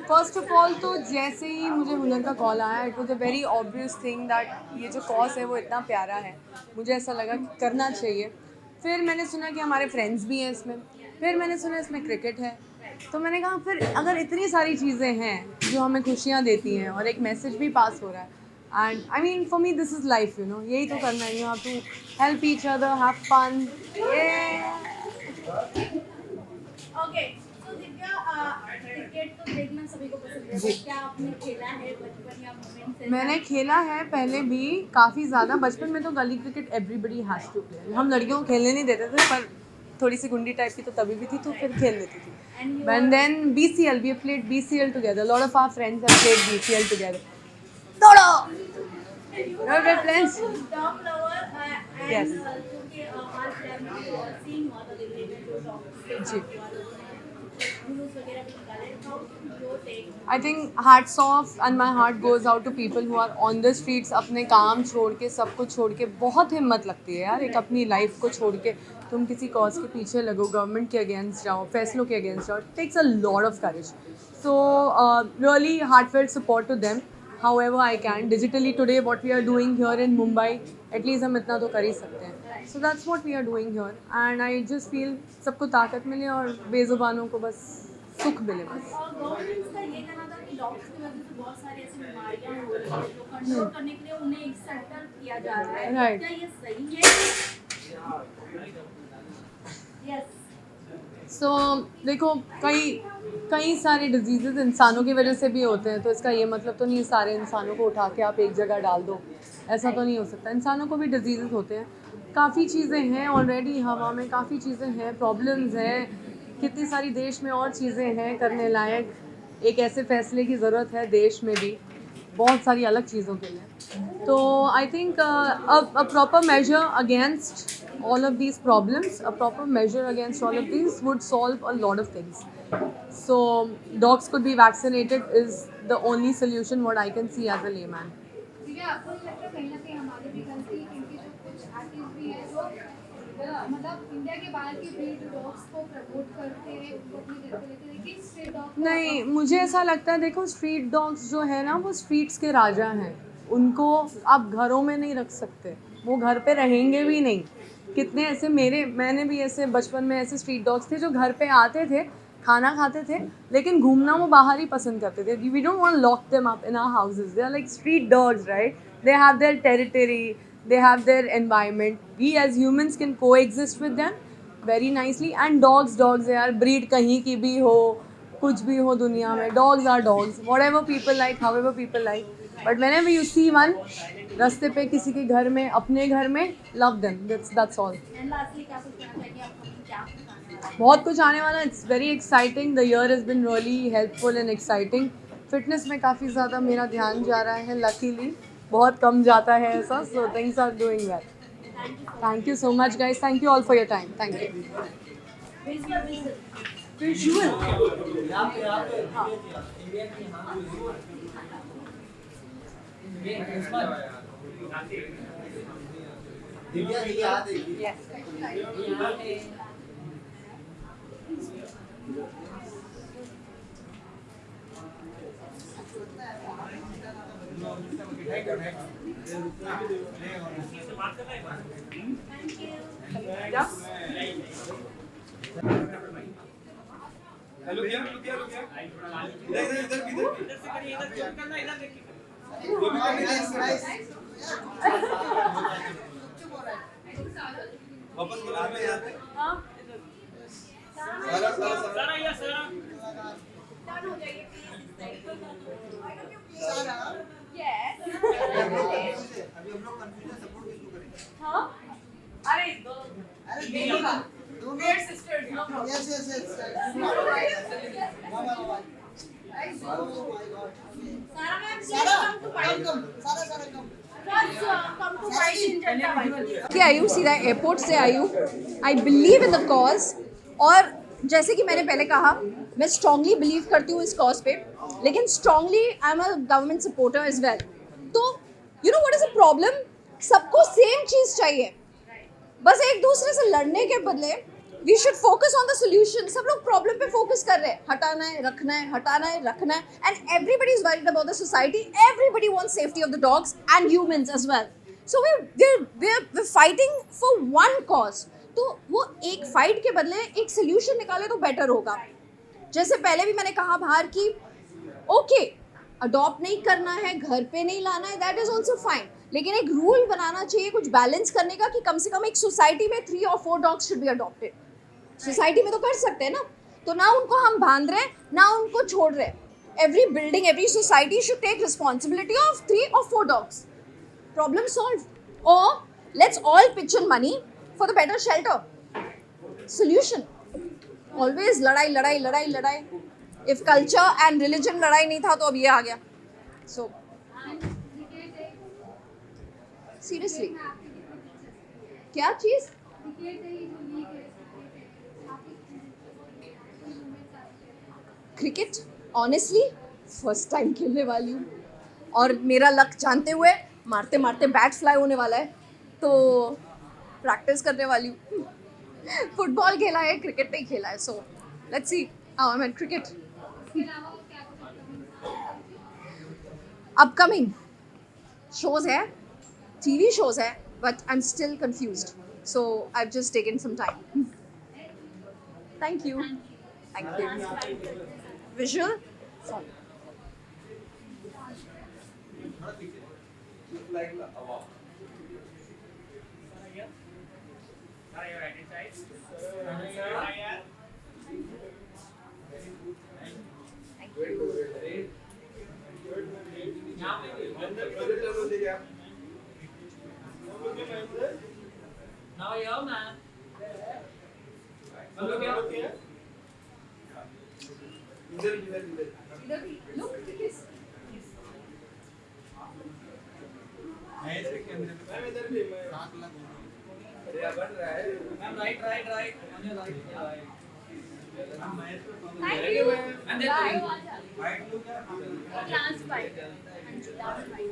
First of all तो जैसे ही मुझे हुनर का कॉल आया, it was a very obvious thing that ये जो कॉज है वो इतना प्यारा है, मुझे ऐसा लगा कि करना चाहिए। फिर मैंने सुना कि हमारे फ्रेंड्स भी हैं इसमें, फिर मैंने सुना इसमें क्रिकेट है, तो मैंने कहा फिर अगर इतनी सारी चीज़ें हैं जो हमें खुशियाँ देती हैं और एक मैसेज भी पास हो रहा है, and I mean for me this is life, you know, यही तो करना है, you have to help each other, have fun. Okay, तो दिव्या, क्रिकेट तो देखना सभी को पसंद है, बट क्या आपने खेला है बचपन या मोमेंट्स ऐसा? मैंने खेला है पहले भी काफ़ी ज़्यादा। बचपन में तो गली cricket everybody has to play, हम लड़कियों को खेलने नहीं देते थे, पर थोड़ी सी गुंडी टाइप की तो तभी भी थी, तो फिर खेल लेती थी। And then BCL, we have played BCL together, lot of our friends have played BCL together. दौड़ो, no friends. Dog lover, and Yes. क्योंकि आज सीन हुआ था दिल्ली में जो डॉग जी। न्यूज़ वगैरह भी निकाले, how your take? I think hats off and my heart goes out to people who are on the streets, अपने काम छोड़ के, सब कुछ छोड़ के। बहुत हिम्मत लगती है यार, एक अपनी लाइफ को छोड़ के तुम किसी कॉज के पीछे लगो, गवर्नमेंट के अगेंस्ट जाओ, फैसलों के अगेंस्ट जाओ। It takes a lot of courage, so really heartfelt support to them however I can. Digitally today what we are doing here in Mumbai, at least हम इतना तो कर ही सकते हैं, so that's what we are doing here, and I just feel सबको ताकत मिले और बेजुबानों को बस सुख मिले बस। और गवर्नमेंट का ये कहना था कि डॉग्स की वजह से बहुत सारी ऐसी बीमारियां हो रही हैं जो कंट्रोल करने के लिए उन्हें एक सेंटर किया जा रहा है। Right. क्या ये सही है? यस। सो देखो, कई सारे डिजीज़ इंसानों की वजह से भी होते हैं, तो इसका ये मतलब तो नहीं है सारे इंसानों को उठा के आप एक जगह डाल दो, ऐसा तो नहीं हो सकता। इंसानों को भी डिजीज़ होते हैं, काफ़ी चीज़ें हैं ऑलरेडी हवा में, काफ़ी चीज़ें हैं, प्रॉब्लम्स हैं, कितनी सारी देश में और चीज़ें हैं करने लायक। एक ऐसे फैसले की ज़रूरत है देश में भी, बहुत सारी अलग चीज़ों के लिए। तो I think a proper measure against all of these problems, a proper measure against all of these would solve a lot of things. So dogs could be vaccinated is the only solution what I can see as a layman. ठीक है, आपको नहीं लगता कहीं ना कहीं हमारी भी गलती है, क्योंकि जो कुछ आर्टिस्ट भी है जो मतलब इंडिया के बाहर के ब्रीड डॉग्स को प्रमोट करते हैं, उनको अपनी जगह पे लेते हैं, लेकिन स्ट्रीट डॉग नहीं, मुझे ऐसा लगता है, देखो स्ट्रीट डॉग्स जो है ना, वो स्ट्रीट्स के राजा हैं, उनको आप घरों में नहीं रख सकते, वो घर पे रहेंगे भी नहीं। कितने ऐसे मैंने भी ऐसे बचपन में ऐसे स्ट्रीट डॉग्स थे जो घर पे आते थे, खाना खाते थे, लेकिन घूमना वो बाहर ही पसंद करते थे। We don't want lock them up in our houses, they are like street dogs, right? They have their territory, they have their environment. We as humans can coexist with them very nicely, and dogs यार, breed कहीं की भी हो, कुछ भी हो दुनिया में, dogs are dogs, whatever people like, however people like, but whenever you see one रास्ते पे किसी के घर में, अपने घर में, love them, that's all. And lastly क्या कुछ कहना चाहिए आपको, क्या कुछ आने वाला है? बहुत कुछ आने वाला, it's very exciting, the year has been really helpful and exciting. Fitness में काफ़ी ज़्यादा मेरा ध्यान जा रहा है, लकीली बहुत कम जाता है ऐसा, so things are doing well. Thank you so much guys, thank you all for your time, thank you. Visual Divya ji याद है हेलो क्या इधर इधर इधर से करिए, इधर जूम करना, इधर देखिए, जो भी वापस बुला में यहाँ पे सारा या सारा डन हो जाइए प्लीज। सारा यस। अभी हम लोग कंफ्यूजन सपोर्ट किसको करें? हाँ, अरे दो where sisters, no problem. Yes yes yes Sara ma'am, Sara come to fight, कम सारा सारा कम कम टू फाइट इन जनता। के आई हूँ, सीधा एयरपोर्ट से आई हूँ। I believe in the cause, और जैसे कि मैंने पहले कहा, मैं स्ट्रांगली बिलीव करती हूँ इस कॉज पे, लेकिन strongly I am a government supporter as well. तो you know what is a problem, सबको सेम चीज़ चाहिए, बस एक दूसरे से लड़ने के बदले we should focus on the solution. सब लोग प्रॉब्लम पे फोकस कर रहे हैं, हटाना है रखना है, हटाना है रखना है, and everybody is worried about the society. Everybody wants safety of the dogs and humans as well. So we're fighting for one cause. तो वो एक फाइट के बदले एक सोल्यूशन निकाले तो बेटर होगा. जैसे पहले भी मैंने कहा बाहर की ओके अडॉप्ट नहीं करना है, घर पे नहीं लाना है, दैट इज ऑल्सो फाइन, लेकिन एक रूल बनाना चाहिए कुछ बैलेंस करने का कि कम से कम एक सोसाइटी में 3 or 4 dogs should be adopted. Society में तो कर सकते हैं ना, तो ना उनको हम बांध रहे ना उनको छोड़ रहे. Every building, every society should take responsibility of 3 or 4 dogs. Problem solve. और let's all pitch in money for the better shelter. Solution. Always लड़ाई लड़ाई लड़ाई लड़ाई. इफ कल्चर एंड रिलीजन लड़ाई नहीं था तो अब ये आ गया. सो सीरियसली क्या चीज? क्रिकेट ऑनेस्टली फर्स्ट टाइम खेलने वाली हूँ और मेरा लक जानते हुए मारते मारते बैट फ्लाई होने वाला है, तो प्रैक्टिस करने वाली हूँ. फुटबॉल खेला है, क्रिकेट नहीं खेला है, so let's see how I am at cricket. Upcoming shows है, टीवी शोज है, but I am still confused, so I have just taken some time. Thank you. Thank you. Visual Like a walk. Now you're man. Ma'am, right. On your right. Thank you. And then Last bite. Last bite.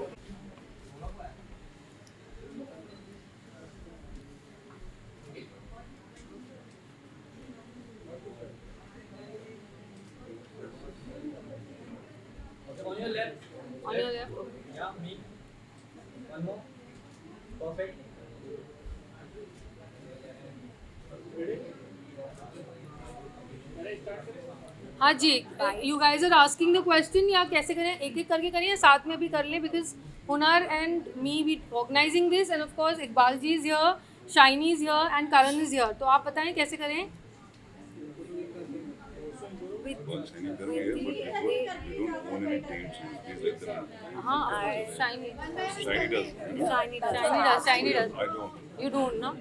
on your left. On your left. Yeah, me. One more. Perfect. हाँ जी, you guys are asking the question या कैसे करें, एक एक करके करें या साथ में भी कर लें, because Hunar and me we organising this and of course Iqbal ji is here, Shiny is here and Karan is here. तो आप बताएं कैसे करें. हाँ Shiny you don't know.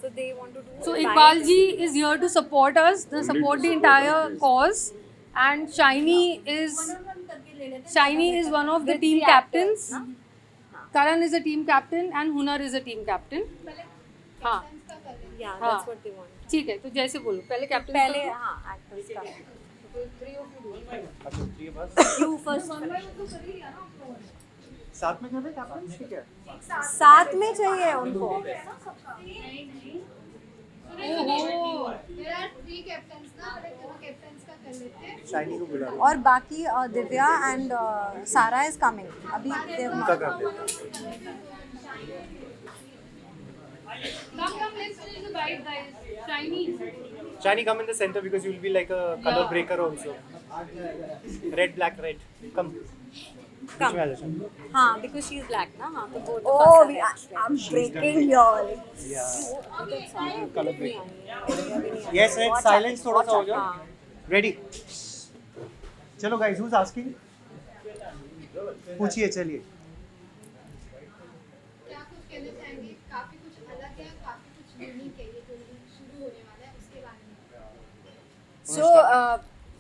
So they want to do. So Iqbal ji is here to support us, to support the entire cause, and Shiny is one of the team captains. Karan is a team captain and Hunar is a team captain. हाँ Yeah, हाँ. that's what they want. ठीक है, तो जैसे बोलो पहले captain. पहले हाँ actors का. You first. साथ में कर रहे कैप्टन, ठीक है. साथ में चाहिए उनको. There are 3 captains ना, captains का कर लेते हैं. शाइनी को बुला लो. और बाकी Divya and Sara is coming. अभी they have उनका not. कर देते. Come, let's finish the bite, guys. Shiny. Shiny, come in the center because you will be like a color breaker also. Red, black, red. Come. बीच में आ जा shiny. हाँ, because she is black ना. हाँ, तो both of Oh, us are actually. I'm breaking y'all. Yeah. Color breaker. Yes, red. Silence थोड़ा सा हो जाओ. हाँ. Ready. चलो guys, who's asking? पूछिए चलिए. क्या कुछ कहना चाहेंगे? काफी कुछ अलग है, काफी कुछ यूनिक है ये जो शुरू होने वाला है उसके बारे में. So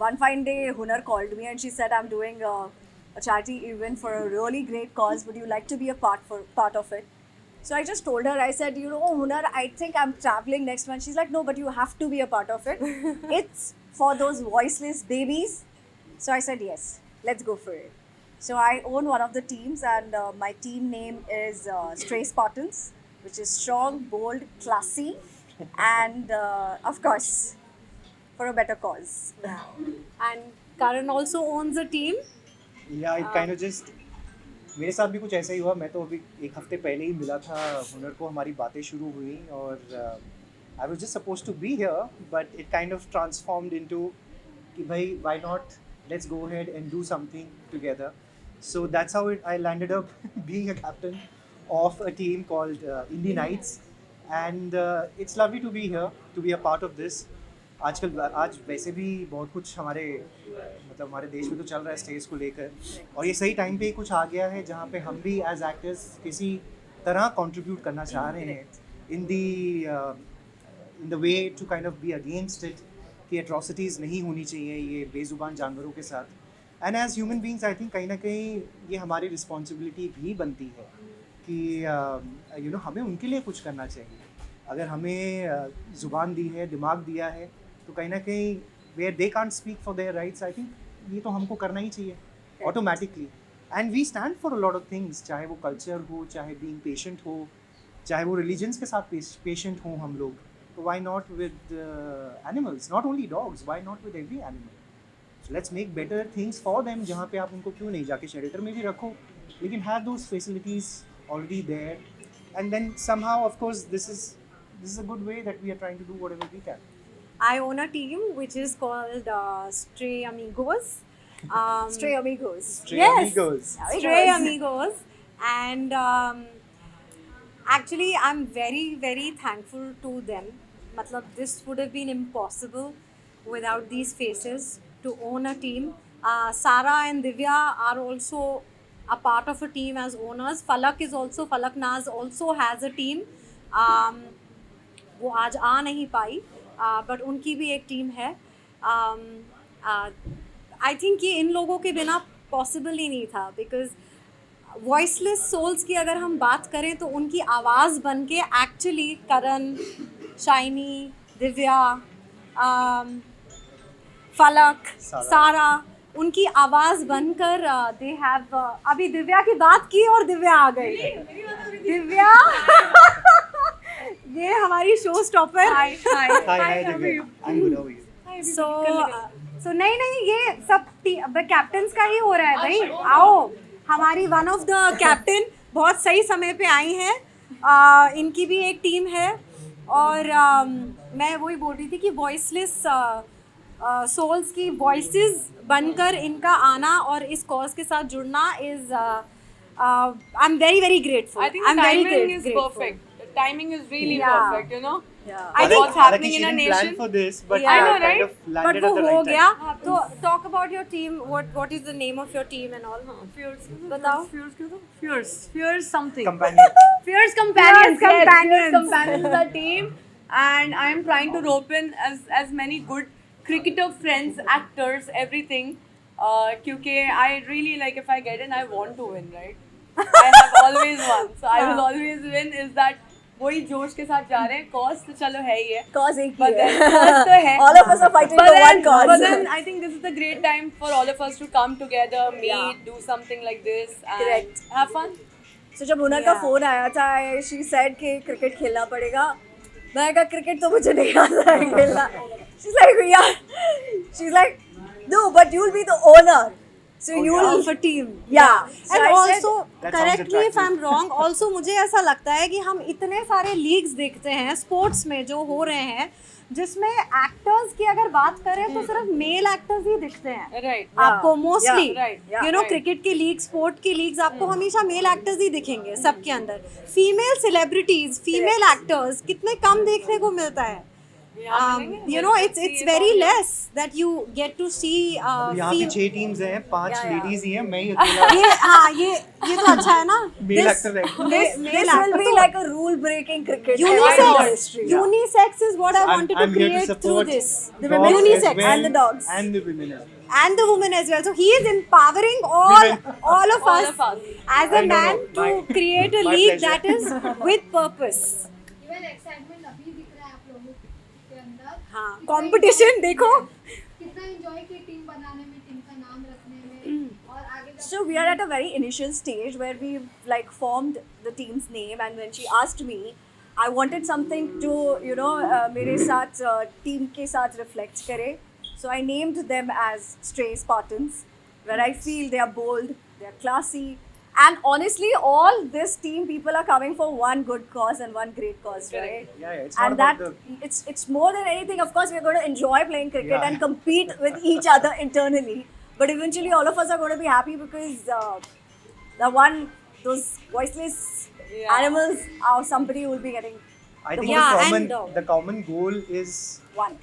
one fine day, Hunar called me and she said, "I'm doing a charity event for a really great cause. Would you like to be a part of it?" So I just told her, I said, "You know, Hunar, I think I'm traveling next month." She's like, "No, but you have to be a part of it. It's for those voiceless babies." So I said, "Yes, let's go for it." So I own one of the teams, and my team name is Stray Spartans, which is strong, bold, classy, and of course, for a better cause. And Karan also owns a team. या it kind of just मेरे साथ भी कुछ ऐसा ही हुआ. मैं तो अभी एक हफ्ते पहले ही मिला था हुनर को, हमारी बातें शुरू हुई और I was just supposed to be here but it kind of transformed into कि भाई why not let's go ahead and do something together. So that's how I landed up being a captain of a team called Indie Knights, and it's lovely to be here, to be a part of this. आज वैसे भी बहुत कुछ हमारे देश में तो चल रहा है स्टेज को लेकर, और ये सही टाइम पे ही कुछ आ गया है जहाँ पे हम भी एज एक्टर्स किसी तरह कंट्रीब्यूट करना चाह रहे हैं in the way to kind of be against it, कि एट्रोसिटीज़ नहीं होनी चाहिए ये बेजुबान जानवरों के साथ. And as human beings I think कहीं ना कहीं ये हमारी रिस्पॉन्सिबिलिटी भी बनती है कि हमें उनके लिए कुछ करना चाहिए. अगर हमें ज़ुबान दी है, दिमाग दिया है, तो कहीं ना कहीं where they can't speak for their rights, I think ये तो हमको करना ही चाहिए automatically. And we stand for a lot of things, चाहे वो कल्चर हो, चाहे बीइंग पेशेंट हो, चाहे वो रिलीजन्स के साथ पेशेंट हों हम लोग. तो why not with animals, not only dogs, why not with every animal. Let's make better things for them. जहाँ पे आप उनको क्यों नहीं जाके शेल्टर में भी रखो, लेकिन have those facilities already there. And then somehow of course this is a good way that we are trying to do whatever we can. I own a team which is called Stray Amigos. Stray Amigos. Stray Yes. Amigos. Stray Amigos. And actually, I'm very, very thankful to them. Matlab, this would have been impossible without these faces to own a team. Sara and Divya are also a part of a team as owners. Falak Naz also has a team. वो आज आ नहीं पाई, but उनकी भी एक team है. आई think ये इन लोगों के बिना पॉसिबल ही नहीं था, बिकॉज वॉइसलेस सोल्स की अगर हम बात करें तो उनकी आवाज़ बन के एक्चुअली करण, शाइनी, दिव्या, फलक, सारा, उनकी आवाज़ बनकर दे हैव अभी दिव्या की बात की और दिव्या आ गई. दिव्या ये हमारी show stopper. Hi Divya. I'm good. How are you? सो नहीं ये सब कैप्टन्स का ही हो रहा है भाई. आओ, हमारी वन ऑफ द कैप्टन बहुत सही समय पे आई हैं. इनकी भी एक टीम है और मैं वही बोल रही थी कि वॉइसलेस सोल्स की वॉइसेस बनकर इनका आना और इस कॉज के साथ जुड़ना is I am very very grateful. I think timing is perfect. The timing is really Yeah. perfect, you know. Yeah. I think what's happening in a She didn't nation. plan for this, but Yeah. I know, kind right? of but landed वो at the हो right गया. time. तो talk about your team. What is the name of your team and all. बताओ. Fierce something. Companion. Fierce companions. Fierce companions. Fierce companions is our team, and I am trying to rope in as many good cricketer friends, actors, everything. क्योंकि I really like, if I get in, I want to win, right? I have always won, so I will always win. Is that वही जोश के साथ जा रहे हैं. Cause तो चलो है ही है. Cause एक ही But then है. cause तो है. All of us are fighting for one cause. But then I think this is the great time for all of us to come together, meet, do something like this, and Correct. have fun. So जब हुनर का phone आया था, she said कि cricket खेलना पड़ेगा. मैं कहा क्रिकेट तो मुझे नहीं आता है खेलना. She's like, no, but you'll be the owner. So you'll of a team. Yeah. So And I said, also, That correct sounds me if attractive. I'm wrong, also मुझे ऐसा लगता है कि हम इतने सारे लीग्स देखते हैं स्पोर्ट्स में जो हो रहे हैं, जिसमें एक्टर्स की अगर बात करें तो सिर्फ मेल एक्टर्स ही दिखते हैं. Right. आपको mostly Yeah, right. You know right. Cricket की लीग, स्पोर्ट की लीग्स, आपको हमेशा मेल एक्टर्स ही दिखेंगे सबके अंदर. फीमेल सेलिब्रिटीज, फीमेल एक्टर्स कितने कम देखने को मिलता है. You know, it's very less that you get to see. यहाँ पे 6 टीम्स हैं, 5 लेडीज ही हैं, मैं ही अकेला ये तो अच्छा है ना. मेल एक्टर है. this will be like a rule breaking cricket Unisex. history. Unisex is what I wanted to I'm here to create through support this. The dogs women as unisex well, and the dogs. and the women as well. And the women as well. So he is empowering all of All us of us. as a I know, man to my- create a my league pleasure. that is with purpose. Even excitement अभी दिख रहा है आप लोगों के अंदर. हाँ, competition देखो. कितना एंजॉय की टीम बनाने में, टीम का नाम रखने में और आगे जाके. So we are at a very initial stage where we've like formed the team's name, and when she asked me, I wanted something to, you know, मेरे साथ team के साथ reflect करे. So I named them as Stray Spartans, where I feel they are bold, they are classy, and honestly, all this team people are coming for one good cause and one great cause, right? Yeah, it's not And about that it's more than anything. Of course, we're going to enjoy playing cricket Yeah. and compete with each other internally, but eventually, all of us are going to be happy because those voiceless animals, somebody will be getting I think Yeah, the common goal is one.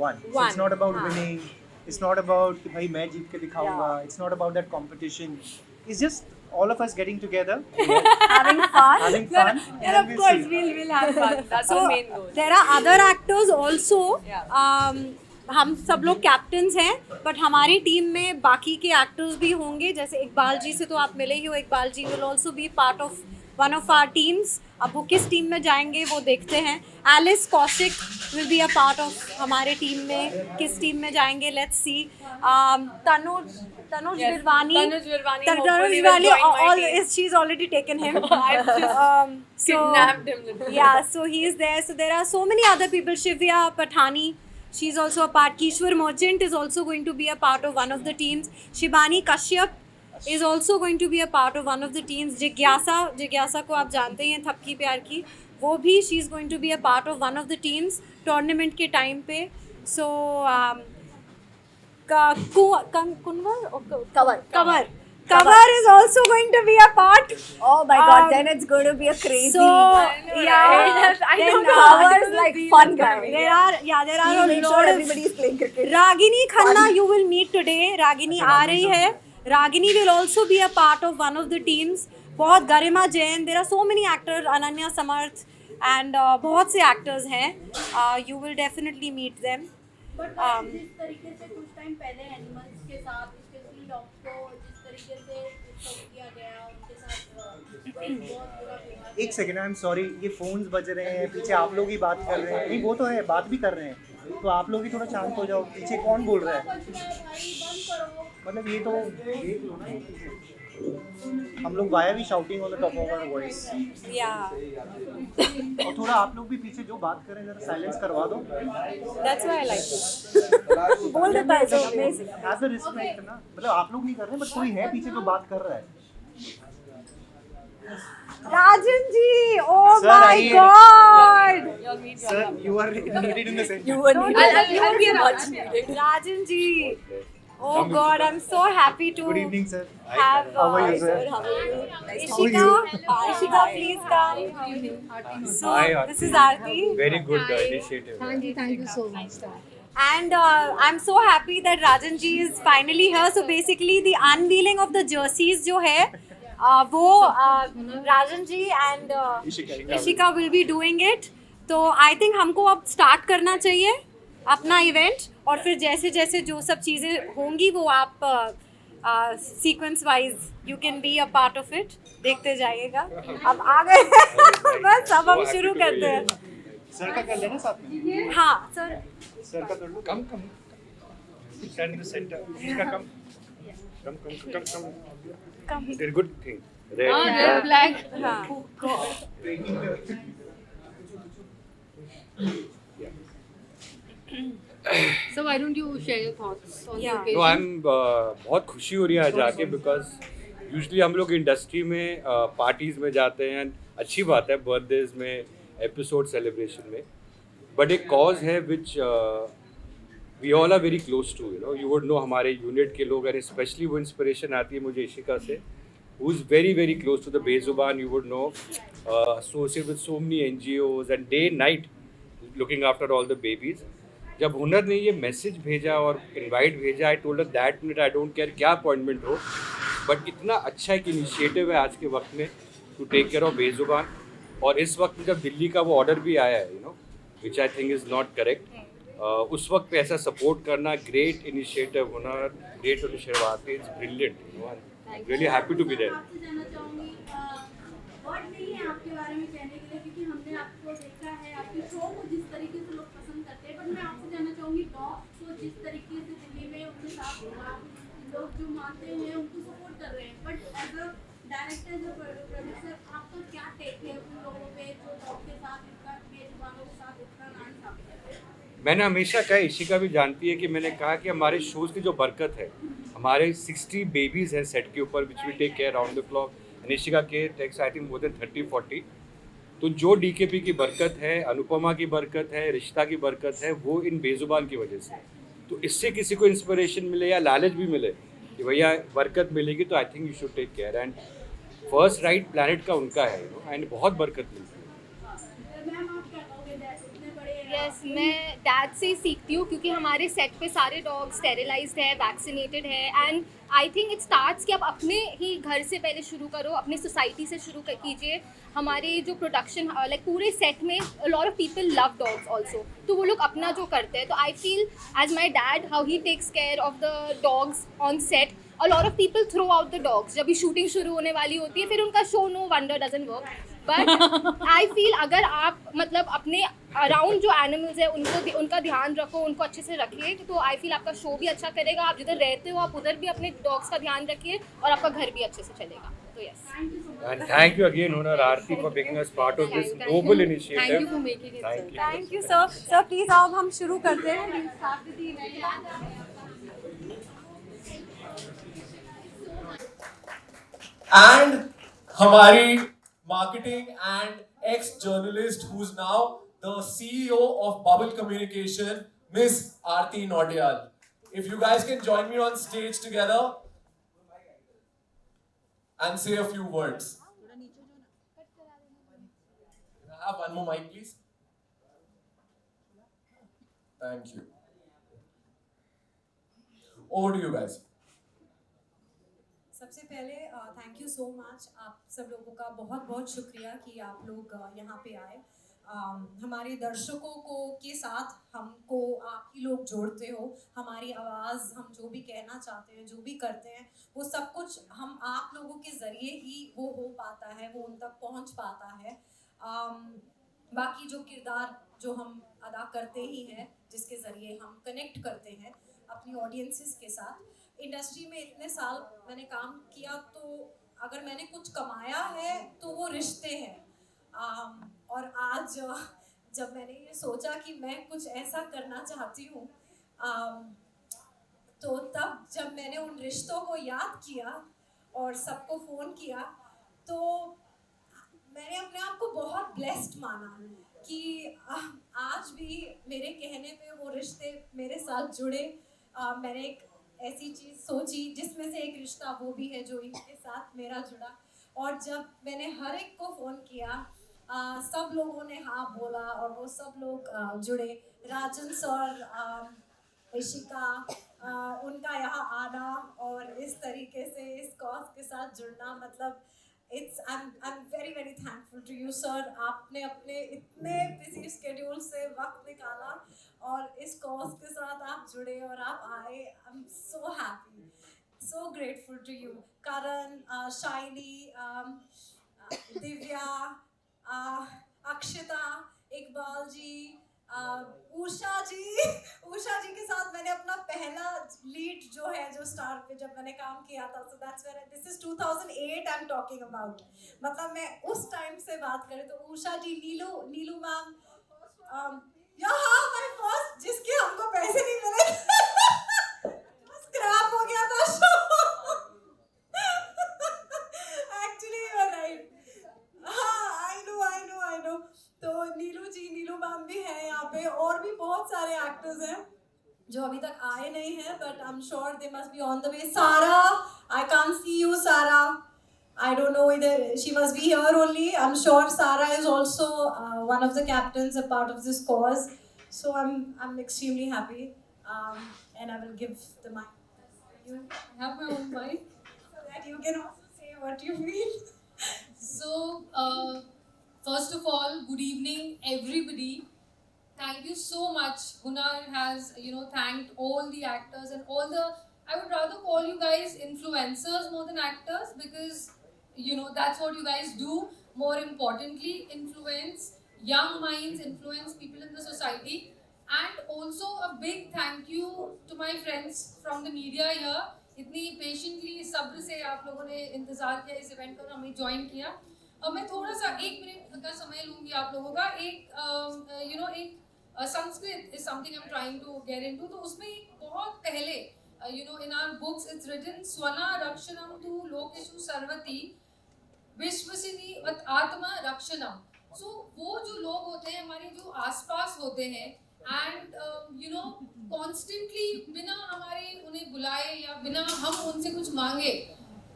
one. So One, it's not about हाँ. winning. It's not about कि भाई मैं जीत के दिखाऊंगा. Yeah. It's not about that competition. It's just all of us getting together, Having fun. having fun, and then we'll see. we'll have fun. That's So our main goal. there are other actors also. हम सब लोग captains हैं, but हमारी team में बाकी के actors भी होंगे. जैसे इकबाल जी से तो आप मिले ही हो. Iqbal ji will also be part of one of our teams. अब वो किस टीम में जाएंगे वो देखते हैं. Alice Kaushik will be a part of हमारे टीम में. किस टीम में जाएंगे, let's see. Tanuj Yes, Virwani. Tanuj Virwani Tanuj hopefully will Virwani, join my all team. is she's already taken him. So Kidnapped him literally. yeah, so he is there. So there are so many other people. Shivya Patani, she's also a part. Kishwar Merchant is also going to be a part of one of the teams. Shibani Kashyap is also going to be a part of one of the teams. Jigyasa को आप जानते हैं, थपकी प्यार की, वो भी she's going to be a part of one of the teams tournament के time पे. So Cover is also going to be a part. Oh my God! Then it's going to be a crazy. So yeah, I then don't know. Cover's like fun guy. there are He'll a make lot sure of. everybody is playing cricket. Ragini Khanna you will meet today. Ragini आ रही है. Ragini will also be a part of one of the teams. बहुत गरिमा Jain. There are so many actors. Ananya Samarth and बहुत से actors हैं. You will definitely meet them. But जिस तरीके से कुछ टाइम पहले एनिमल्स के साथ स्पेशली डॉग्स को जिस तरीके से शो किया गया उनके साथ एक बहुत बुरा व्यवहार एक सेकेंड, आई एम सॉरी, ये फोन्स बज रहे हैं पीछे, आप लोग ही बात कर रहे हैं. नहीं वो तो है, बात भी कर रहे हैं, तो आप लोग ही थोड़ा शांत हो जाओ. पीछे कौन बोल रहा है? भाई बंद करो. मतलब ये तो देख लो ना पीछे. हम लोग वाया भी shouting on the top of our voice. Yeah, और थोड़ा आप लोग भी पीछे जो बात कर रहे हैं जरा साइलेंस करवा दो. that's why I like it. बोल देता है so amazing. As a respect ना, मतलब आप लोग नहीं कर रहे बट कोई है पीछे जो बात कर रहा है. Rajan ji, oh Sir, my आइए. God. You'll meet sir you are needed in the centre. You were needed. I'll be around. Rajan ji, oh God, I'm so happy to good evening sir. have How are you, sir? How are you? Nice to Ishika. Ishika, please come. So this is Aarti. Very good initiative. Thank you so much. And I'm so happy that Rajan ji is finally here. So basically the unveiling of the jerseys जो है वो Rajan ji and Ishika will be doing it. तो I think हमको अब start करना चाहिए अपना event, और फिर जैसे जैसे जो सब चीज़ें होंगी वो आप sequence wise you can be a part of it. देखते जाइएगा. अब आ गए बस अब हम शुरू करते हैं. सर का कर लेना साथ में. हाँ सर. सर का कर लो. Come. Stand in the center. Ishka, come. Very good thing. Red flag. हाँ. So why don't you share your thoughts on the Yeah. occasion? No, I'm बहुत खुशी हो रही है आज आके, बिकॉज यूजली हम लोग इंडस्ट्री में पार्टीज में जाते हैं, अच्छी बात है, बर्थडेज में, एपिसोड सेलिब्रेशन में, बट एक कॉज है which we all are very close to. You would know हमारे यूनिट के लोग, एंड स्पेशली वो इंस्पिरेशन आती है मुझे इशिका से, who is very very close to the Bezuban. You would know, associated with so many NGOs and day night looking after all the babies. जब हुनर ने ये मैसेज भेजा और इनवाइट भेजा, I told that minute I don't care क्या appointment हो, but इतना अच्छा एक इनिशिएटिव है आज के वक्त में टू टेक केयर ऑफ बेजुबान. और इस वक्त में जब दिल्ली का वो ऑर्डर भी आया है, which I think is not correct, उस वक्त पे ऐसा सपोर्ट करना, ग्रेट इनिशिएटिव होना, ग्रेट इनिशिएटिव आते, it's brilliant. Really happy to be there. आपसे जानना चाहूँगी वर्ड नहीं है आपके बारे में कहने के लिए, क्योंकि हमने आपको देखा है आपके शो को जिस तरीके से लोग पसंद करते हैं, बट मैं आपसे जानना चाहूँगी डॉग्स को जिस तरीके से दिल्ली में उनके साथ लोग जो मानते हैं उनको सपोर्ट कर रहे हैं, but as a director, as a producer आपका क्या टेक है उन लोगों पे जो डॉग के साथ मैंने हमेशा कहा, इशिका भी जानती है कि मैंने कहा कि हमारे शोज़ की जो बरकत है, हमारे 60 बेबीज़ हैं सेट के ऊपर which we take care round the clock, and Ishika के takes I think more than 30-40. तो जो डीकेपी की बरकत है, अनुपमा की बरकत है, रिश्ता की बरकत है, वो इन बेजुबान की वजह से. तो इससे किसी को इंस्पिरेशन मिले या लालच भी मिले कि भैया बरकत मिलेगी, तो I think you should take care. And first right planet का उनका है, एंड बहुत बरकत मिलती है. यस, मैं डैड से ही सीखती हूँ क्योंकि हमारे सेट पे सारे डॉग स्टेरिलाइज्ड है, वैक्सीनेटेड है. And I think it starts कि आप अपने ही घर से पहले शुरू करो, अपने सोसाइटी से शुरू कीजिए. हमारे जो प्रोडक्शन लाइक पूरे सेट में lot of people love dogs also, तो वो लोग अपना जो करते हैं. तो I feel as my dad how he takes care of the dogs on set, a lot of people throw out the dogs. जब भी शूटिंग शुरू होने वाली होती है फिर उनका show no wonder doesn't work. But I feel अगर आप मतलब अपने अराउंड जो एनिमल्स है उनको उनका ध्यान रखो, उनको अच्छे से रखिए, तो आई फील आपका शो भी अच्छा करेगा. आप जिधर रहते हो आप उधर भी अपने डॉग्स का ध्यान रखिए और आपका घर भी अच्छे से चलेगा. तो yes, And thank you again, Hunar Aarti, for making us part of this noble initiative. Thank you for making it. Thank you. Thank you sir. Sir please अब हम शुरू करते हैं. And हमारी marketing and ex-journalist who's now the CEO of Bubble Communication, Miss Aarti Nautiyal. If you guys can join me on stage together and say a few words. Can I have one more mic, please? Thank you. Over to you guys. सबसे पहले thank you so much. आप सब लोगों का बहुत बहुत शुक्रिया कि आप लोग यहाँ पे आए. हमारे दर्शकों को के साथ हमको आप ही लोग जोड़ते हो. हमारी आवाज़, हम जो भी कहना चाहते हैं, जो भी करते हैं, वो सब कुछ हम आप लोगों के ज़रिए ही वो हो पाता है, वो उन तक पहुँच पाता है. बाकी जो किरदार जो हम अदा करते ही हैं, जिसके ज़रिए हम कनेक्ट करते हैं अपनी ऑडियंसेस के साथ. इंडस्ट्री में इतने साल मैंने काम किया, तो अगर मैंने कुछ कमाया है तो वो रिश्ते हैं. और आज जब मैंने ये सोचा कि मैं कुछ ऐसा करना चाहती हूँ, तो तब जब मैंने उन रिश्तों को याद किया और सबको फ़ोन किया, तो मैंने अपने आप को बहुत ब्लेस्ड माना कि आज भी मेरे कहने पे वो रिश्ते मेरे साथ जुड़े. मैंने एक ऐसी चीज़ सोची जिसमें से एक रिश्ता वो भी है जो इनके साथ मेरा जुड़ा. और जब मैंने हर एक को फ़ोन किया, सब लोगों ने हाँ बोला और वो सब लोग जुड़े. राजन सर, इशिका, उनका यहाँ आना और इस तरीके से इस कॉज के साथ जुड़ना, मतलब I'm very very thankful to you sir. आपने अपने इतने बिजी स्केड्यूल से वक्त निकाला और इस कॉज के साथ आप जुड़े और आप आए. I'm so happy, so grateful to you. Karan, Shaini, Divya, Akshita, Iqbal ji, Usha जी के साथ मैंने अपना पहला लीड जो है, जो स्टार पे जब मैंने काम किया था, so that's where this is 2008 I'm talking about. मतलब मैं उस टाइम से बात करें तो उषा जी, नीलू मैम, हाँ my first, जिसके हमको पैसे नहीं मिले स्क्रैप हो गया था show. Actually you are right. हाँ, I know. तो नीलू मैम भी है यहाँ पे, और भी बहुत सारे एक्टर्स हैं जो अभी तक आए नहीं हैं, but I'm sure they must be on the way. Sara, I can't see you, Sara. I don't know whether she must be here only. I'm sure Sara is also one of the captains, a part of this cause. So I'm extremely happy, and I will give the mic. You have my own mic so that you can also say what you feel. So, first of all, good evening, everybody. Thank you so much. Hunar has, thanked all the actors and all the. I would rather call you guys influencers more than actors, because, that's what you guys do. More importantly, influence young minds, influence people in the society. And also a big thank you to my friends from the media here. इतनी patiently, सब्र से आप लोगों ने इंतज़ार किया इस event का, हमें ज्वाइन किया. और मैं थोड़ा सा 1 मिनट का समय लूँगी आप लोगों का. एक Sanskrit is something I'm trying to get into. तो उसमें बहुत पहले, in our books it's written Swana Rakshanam tu Lokeshu Sarvati विश्वसिनी आत्मा रक्षणम. सो वो जो लोग होते हैं हमारे जो आसपास होते हैं एंड कॉन्स्टेंटली बिना हमारे उन्हें बुलाए या बिना हम उनसे कुछ मांगे,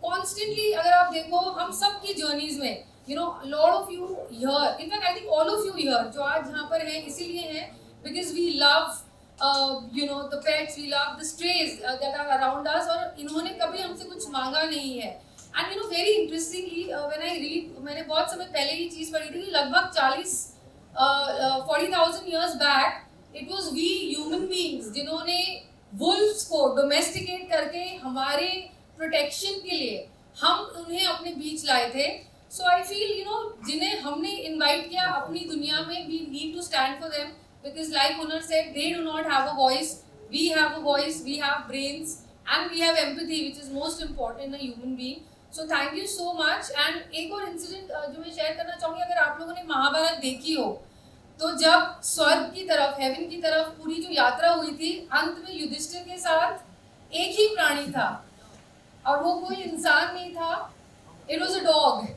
कॉन्स्टेंटली अगर आप देखो हम सब की जर्नीज में lot of you here, in fact I think all of you here जो आज यहाँ पर हैं इसीलिए हैं because we love the pets, we love the strays that are around us, और इन्होंने कभी हमसे कुछ मांगा नहीं है. And very interestingly when I read, मैंने बहुत समय पहले ही चीज़ पढ़ी थी कि लगभग 40,000 years back it was we human beings जिन्होंने वुल्फ्स को डोमेस्टिकेट करके हमारे प्रोटेक्शन के लिए हम उन्हें अपने बीच लाए थे. सो आई फील जिन्हें हमने इनवाइट किया अपनी दुनिया में, we need to stand for them because like Hunar said, they do not have a voice, we have a voice, we have brains and we have empathy which is most important in a human being. So thank you so much. And एक और incident जो मैं share करना चाहूँगी, अगर आप लोगों ने महाभारत देखी हो तो जब स्वर्ग की तरफ, हेवन की तरफ पूरी जो यात्रा हुई थी, अंत में युधिष्ठिर के साथ एक ही प्राणी था और वो कोई इंसान नहीं था, it was a dog.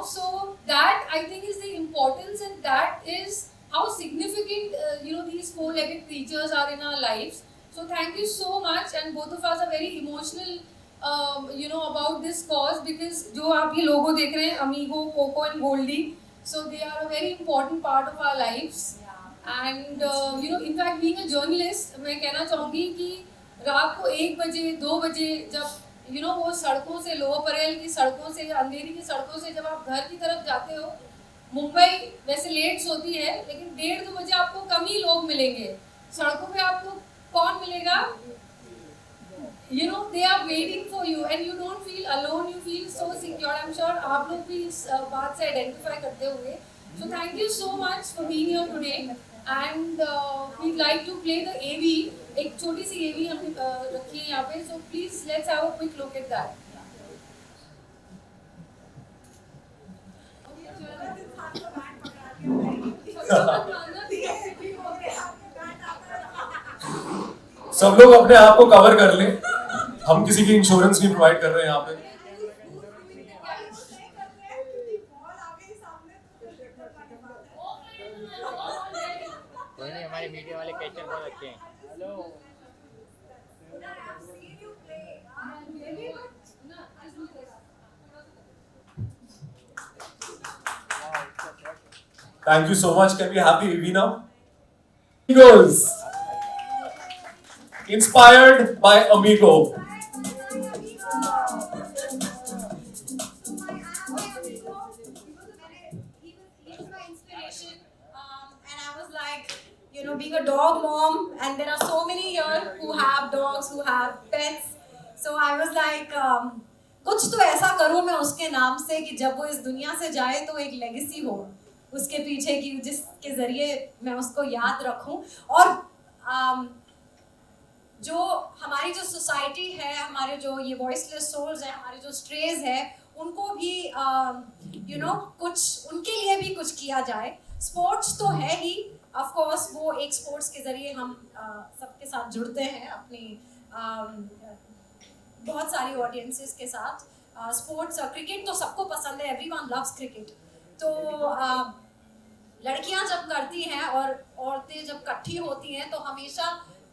So that I think is the importance, and that is how significant these four-legged creatures are in our lives. So thank you so much, and both of us are very emotional about this cause because जो आप ये लोगो देख रहे हैं, Amigo, Coco and Goldie, so they are a very important part of our lives. And in fact being a journalist, मैं कहना चाहूँगी कि रात को 1 बजे 2 बजे जब वो सड़कों से, लोअर परेल की सड़कों से, अंधेरी की सड़कों से जब आप घर की तरफ जाते हो, मुंबई वैसे लेट सोती है लेकिन 1:30-2 बजे आपको कम ही लोग मिलेंगे सड़कों पे. आपको कौन मिलेगा? they are waiting for you and you don't feel alone, you feel so secure. I'm sure आप लोग भी इस बात से identify करते होंगे. So thank you so much for being here today, and we'd like to play the AV. एक छोटी सी AV हमने रखी है यहाँ पे, so please let's have a quick look at that. सब लोग अपने आप को कवर कर लें, हम किसी की इंश्योरेंस नहीं प्रोवाइड कर रहे हैं यहाँ पे. कोई नहीं, हमारे मीडिया वाले कैचर बहुत अच्छे हैं. Hello. Thank you so much. Can we have the AV now? Amigos. Inspired by Amigo. Being a dog mom, and there are so many here who have dogs, who have pets, so I was like कुछ तो ऐसा करूँ मैं उसके नाम से कि जब वो इस दुनिया से जाए तो एक लेगेसी हो उसके पीछे की, जिसके ज़रिए मैं उसको याद रखूँ. और जो हमारी जो सोसाइटी है, हमारे जो ये वॉइसलेस सोल्स हैं, हमारे जो स्ट्रेज है, उनको भी कुछ उनके लिए भी कुछ किया जाए. स्पोर्ट्स तो है ही, ऑफ कोर्स वो एक स्पोर्ट्स के ज़रिए हम सबके साथ जुड़ते हैं, अपनी बहुत सारी ऑडियंसेस के साथ. स्पोर्ट्स, क्रिकेट तो सबको पसंद है, एवरीवन लव्स क्रिकेट. तो लड़कियां जब करती हैं और औरतें जब इकट्ठी होती हैं तो हमेशा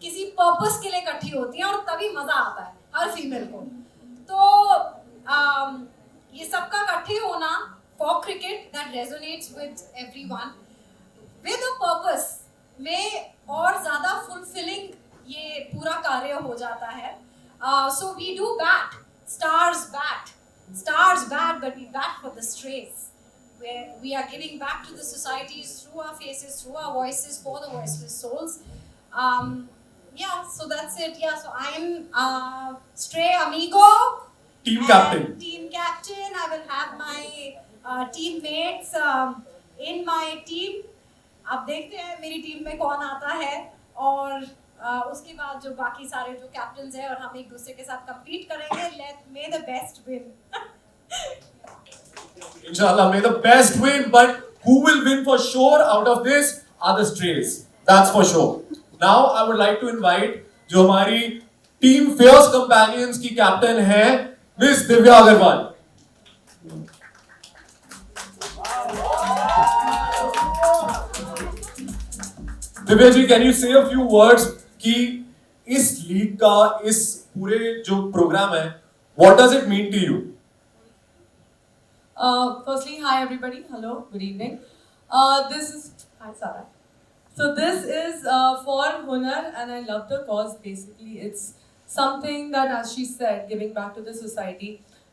किसी पर्पस के लिए इकट्ठी होती हैं और तभी मज़ा आता है हर फीमेल को. तो ये सबका इकट्ठे होना for cricket that resonates with everyone with a purpose में और ज़्यादा फुलफिलिंग ये पूरा कार्य हो जाता है. So we do bat, stars bat, but we bat for the strays, where we are giving back to the societies through our faces, through our voices, for the voiceless souls. So that's it. So I am Stray Amigo, Team captain. Team captain. I will have my teammates in my team. अब देखते हैं मेरी team में कौन आता है, और उसके बाद जो बाकी सारे जो कैप्टन्स हैं, और हम एक दूसरे के साथ compete करेंगे. May the best win. Inshallah, may the best win. But who will win for sure out of this are the strays. That's for sure. Now I would like to invite जो हमारी team fairs companions की captain है miss Divya Agarwal. Divya ji, can you say a few words कि इस league का, इस पूरे जो प्रोग्राम है, what does it mean to you? Firstly, hi everybody. Hello, good evening. Hi Sarah. So this is for Hunar, and I love the cause. Basically, it's something that, as she said, giving back to the society.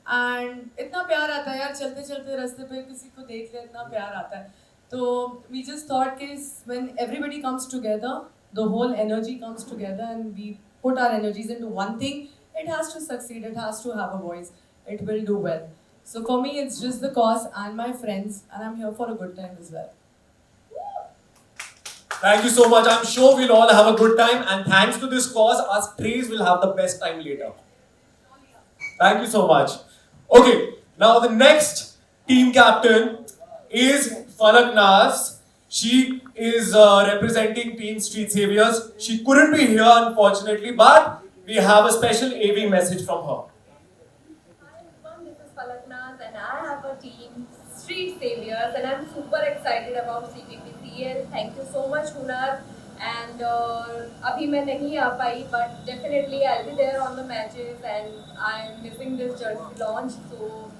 And इतना प्यार आता है यार, चलते चलते रास्ते पे किसी को देख ले, इतना प्यार आता है. तो we just thought कि when everybody comes together, the whole energy comes together, and we put our energies into one thing, it has to succeed. It has to have a voice. It will do well. So for me, it's just the cause and my friends, and I'm here for a good time as well. Thank you so much. I'm sure we'll all have a good time, and thanks to this cause, our strays will have the best time later. Thank you so much. Okay, now the next team captain is Falak Naz. She is representing Team Street Saviors. She couldn't be here, unfortunately, but we have a special AV message from her. Hi everyone, this is Falak Naz, and I have a team, Street Saviors, and I'm super excited about CPPCL. Thank you so much, Hunar. And abhi main nahi aa pai, but definitely I'll be there on the matches, and I'm missing this jersey launch. So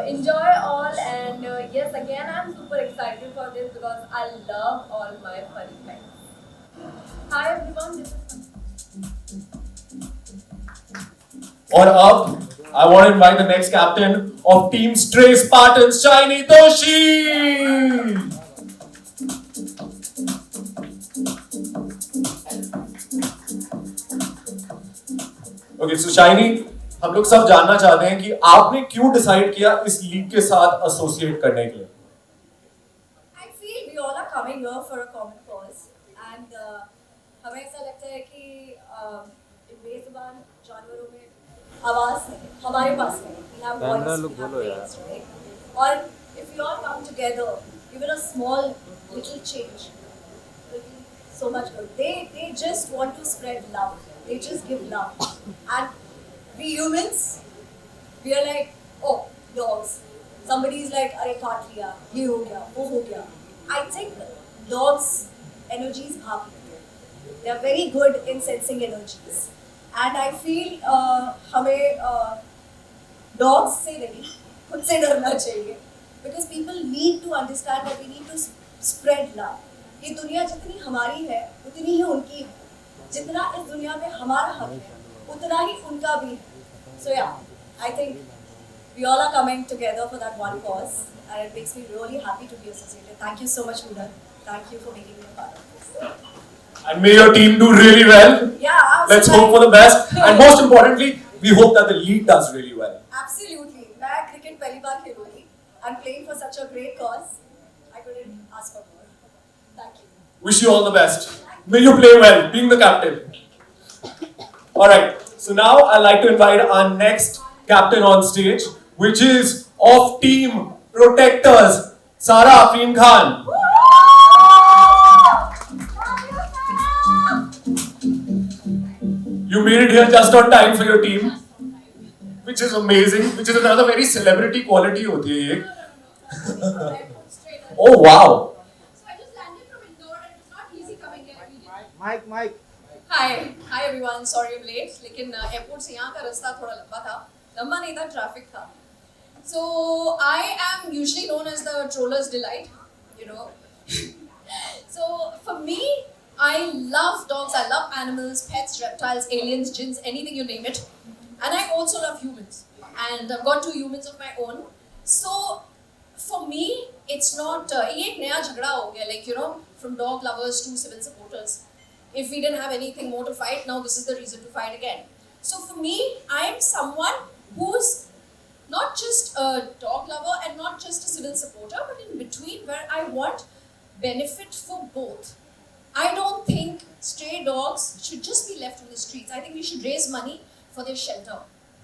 enjoy all, and yes, again I'm super excited for this because I love all my funny friends. Hi everyone, this is. और अब I want to invite the next captain of Team Stray Spartans, Shiny Toshi. Okay, so Shiny, हम लोग सब जानना चाहते हैं कि आपने क्यों डिसाइड किया इस लीग के साथ एसोसिएट करने के लिए? I feel we all are coming here for a common cause, and हमें ऐसा लगता है कि बेजुबान जानवरों में आवाज है, हमारे पास है, we have voice, we have voice, right? और if we all come together, even a small little change will be so much good. They just want to spread love. They just give love, and we humans, we are like, oh, dogs. Somebody is like, अरे काट लिया, ये हो गया, वो हो गया. I think dogs' energies भाग लेते हैं. They are very good in sensing energies, and I feel हमें dogs से नहीं, खुद से डरना चाहिए, because people need to understand that we need to spread love. ये दुनिया जितनी हमारी है, उतनी ही उनकी है. जितना इस दुनिया में हमारा हक है, उतना ही उनका भी है. So yeah, I think we all are coming together for that one cause, and it makes me really happy to be associated. Thank you so much, Hunar. Thank you for making me a part of this. And may your team do really well. Yeah. Let's hope for the best. And most importantly, we hope that the league does really well. Absolutely. मैं cricket पहली बार खेलूंगी, and playing for such a great cause, I couldn't ask for more. Thank you. Wish you all the best. May you play well, being the captain. Alright, so now I'd like to invite our next captain on stage, which is of Team Protectors, Sara Afreen Khan. You made it here just on time for your team, which is amazing, which is another very celebrity quality होती है ये. Oh wow. Mike. Hi everyone. Sorry I'm late. लेकिन airport से यहाँ का रास्ता थोड़ा लंबा था. लंबा नहीं था, ट्रैफिक था. So I am usually known as the troller's delight, you know. So for me, I love dogs. I love animals, pets, reptiles, aliens, jinns, anything you name it. And I also love humans. And I've got 2 humans of my own. So for me, it's not ये एक नया झगड़ा हो गया, like you know, from dog lovers to civil supporters. If we didn't have anything more to fight, now this is the reason to fight again. So for me, I am someone who's not just a dog lover and not just a civil supporter, but in between, where I want benefit for both. I don't think stray dogs should just be left on the streets. I think we should raise money for their shelter,